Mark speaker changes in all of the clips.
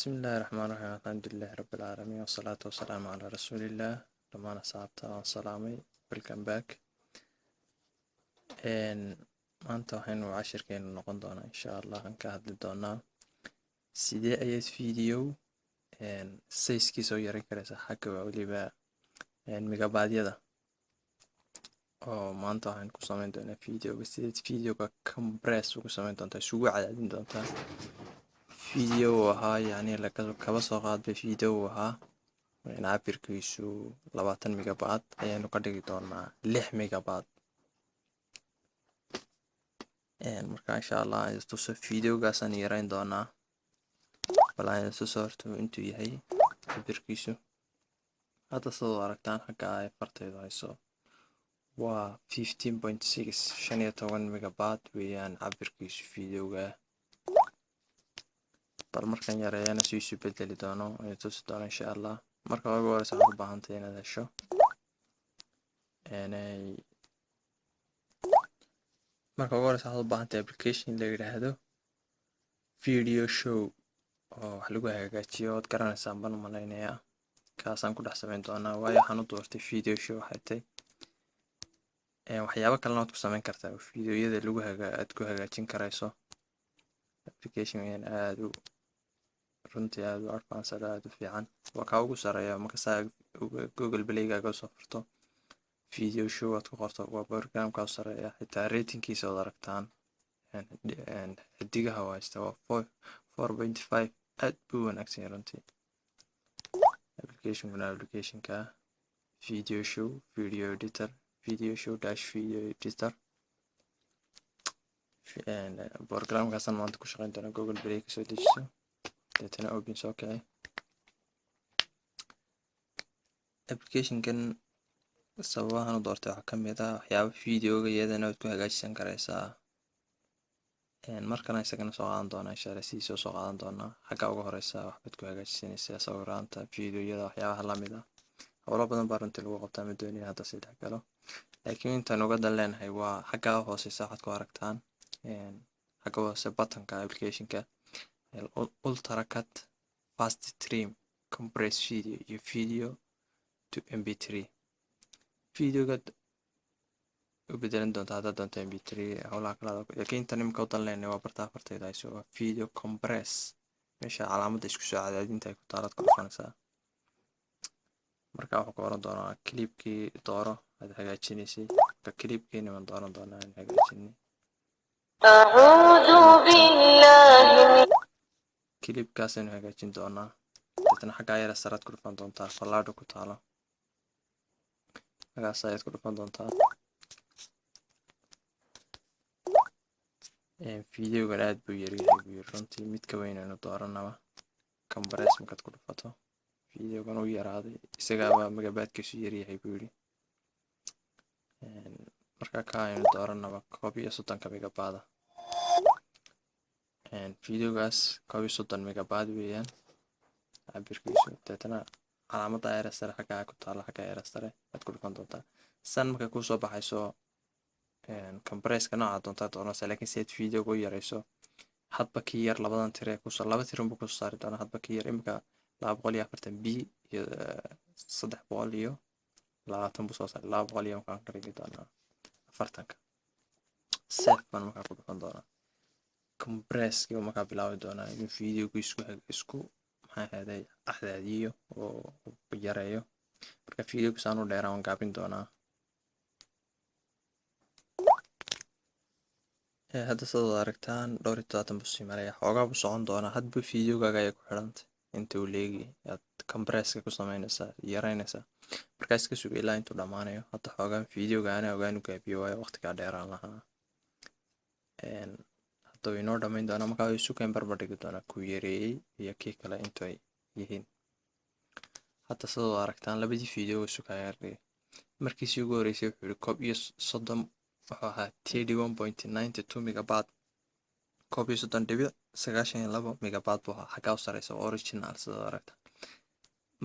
Speaker 1: بسم الله الرحمن الرحيم الحمد لله رب العالمين والصلاة والسلام على رسول الله dhamaan asxaabta waan salaamay welcome back maanta waxaynu cashirkeenu noqon doonaa insha allah aan ka hadli doonaa sidee ayaad video sizekiisa u yareyn karaysaa xagga waliba megabaadyada oo maanta waxaynu ku samayn doonaa videoga sideed videoga compress ugu samayn doontaa isugu cadaadin doontaa video ahaa yani kaba soo qaadbay video ahaa cabirkiisu 20 megabyte ayaanu ka dhigi doonaa 6 megabyte marka insha allah aan tuso videogaasaan yareyn doonaa walaan soo saarto intuu yahay cabirkiisu hadda soo aragtaan xagga ay fartaydu hayso waa 15.6 megabyte weeyaan cabirkiisu videoga bal markaan yareeyana si isu bedeli doono ay tusi doono insha allah marka ugu horeysa waxaad u baahan tahay inaad hesho application la yiraahdo video show oo wax lagu hagaajiyo ood garanaysaa baan u malaynayaa kaasaan ku dhex samayn doonaa waayo waxaan u doortay video show waxay tahay waxyaabo kalena ood ku samayn kartaa videoyada aad ku hagaajin karayso application aad u runtii aad u advanced aad u fiican waa ka ugu sareeya marka saa Google Play-gaaga soo furto video show aad ku qorto waa programka u sareeya xitaa ratingkiisa oo aragtaan xidigaha haysta waa 4.5 aad buu wanaagsan runtii applicationka video show video editor video show dash video editor programkaasaan maanta ku shaqayn doonaa Google Play ka soo dejiso deetana open soo kicay applicationkan sababahan u doortay waxaa ka mid ah waxyaabo videoga iyadana aad ku hagaajisan karaysaa markana isagana soo qaadan doonaa insha allah sidii soo qaadan doonaa xagga ugu horeysa waxbaad ku hagaajisanaysaa sawiraanta videoyada waxyaabaha la mid ah howlo badan baa runtii lagu qabtaa ma doonin hadda si dhex galo laakiin intaan uga dan leenahay waa xagga hooseysa waxaad ku aragtaan xagga hoose buttonka applicationka ultra cut fast stream compress video iyo video to mp3 videoga u bedelan doonta haddaad doonto mp3 howlaha kale laakiin inta nimka u dan leenahay waa bartaa fartayda hayso waa video compress meesha calaamadda isku soo cadaadinta ay ku taalaad ku dhufanaysaa marka waxaa ku oran doonaa clipkii dooro aad hagaajinaysay marka clipkiina waan dooran doonaa in hagaajinay clipkaas aynu hagaajin doonaa dadna xagga yara saraad ku dhufan doontaa fallaadho ku taalo xaggaas ayaad ku dhufan doontaa videogan aad buu yaryahay runtii mid ka weyn aynu dooranaba compress markaad ku dhufato videogan u yaraaday isagaaba megabytekiisu yaryahay buu yidhi marka ka aynu dooranaba 30 megabyte videogaas 30 megabyte weeyaan cabirkiisu deetana calaamadda ayra sare xagga ku taala xagga ayra sare aad ku dhufan doontaa san markay ku soo baxayso compresska nooca doontaa doonaysa laakiin si aad videoga u yareyso hadba kii yar labadan tire laba tirin buu ku soo saari doonaa hadba kii yar imika 240 b iyo 300 iyo 20 buu soo saari 200 iyo markaan ka dhigi doonaa 40 save baan markaa ku dhufan doonaa compresski markaa bilaabi doonaa in videogu isku maxaa ahaaday axdaadiyo oo yareeyo marka videogu saan u dheeraan waan gaabin doonaa hadda sidoo aragtaan 27 buu sii maraya xoogaa buu socon doonaa hadba videogaaga ay ku xidhantay inta uu leegi aad compresska ku samaynaysaa yareynaysaa markaa iska suga ilaa intuu dhammaanayo hadda xoogaan videoga ana ogaan u gaabiyo waayo waqtigaa dheeraan lahaa hadda way noo dhammayn doonaa markaa way isu keen barbar dhigi doonaa kuu yareeyey iyo kii kale intu ay yihiin hadda sidoo aragtaan labadii video isu kaa yardhigay markiisii ugu horeysay wuxuu yihi 30 wuxuu ahaa 31.92 megabyte 30.92 megabyte buu ahaa xaggaa u sareysa original sidoo aragtaan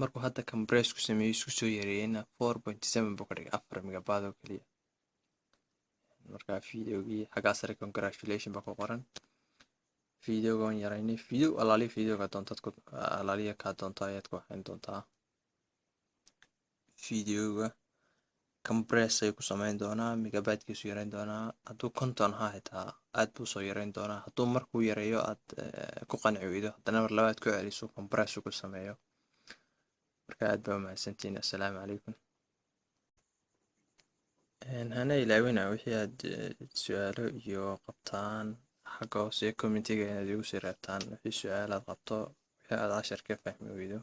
Speaker 1: markuu hadda compress ku sameeyey isku soo yareeyeyna 4.7 buu ka dhigay 4 megabyte oo keliya markaa videogii xaggaa sare congratulation baa ku qoran videoga waan yaraynay video alaaliya videoga doontad ku alaaliya kaa doonto ayaad ku waxayn doontaa videoga compress ay ku samayn doonaa megabytekiisu yarayn doonaa hadduu konton ha xitaa aad buu soo yarayn doonaa hadduu markuu yareeyo aad ku qanci weydo haddana mar labaad ku celiso compress ku sameeyo marka aad baa umahadsantihiin assalaamu calaykum hana ilaawina wixii aad su-aalo iyo qabtaan xagga hoose commentiga inaad igu sii reebtaan wixii su-aal aad qabto wixii aad cashar ka fahmi weydo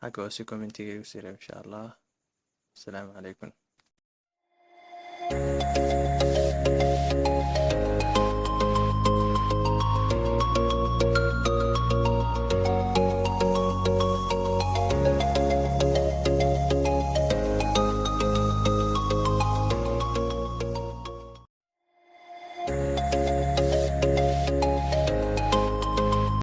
Speaker 1: xagga hoose commentiga igu sii reeb insha allah assalaamu calaykum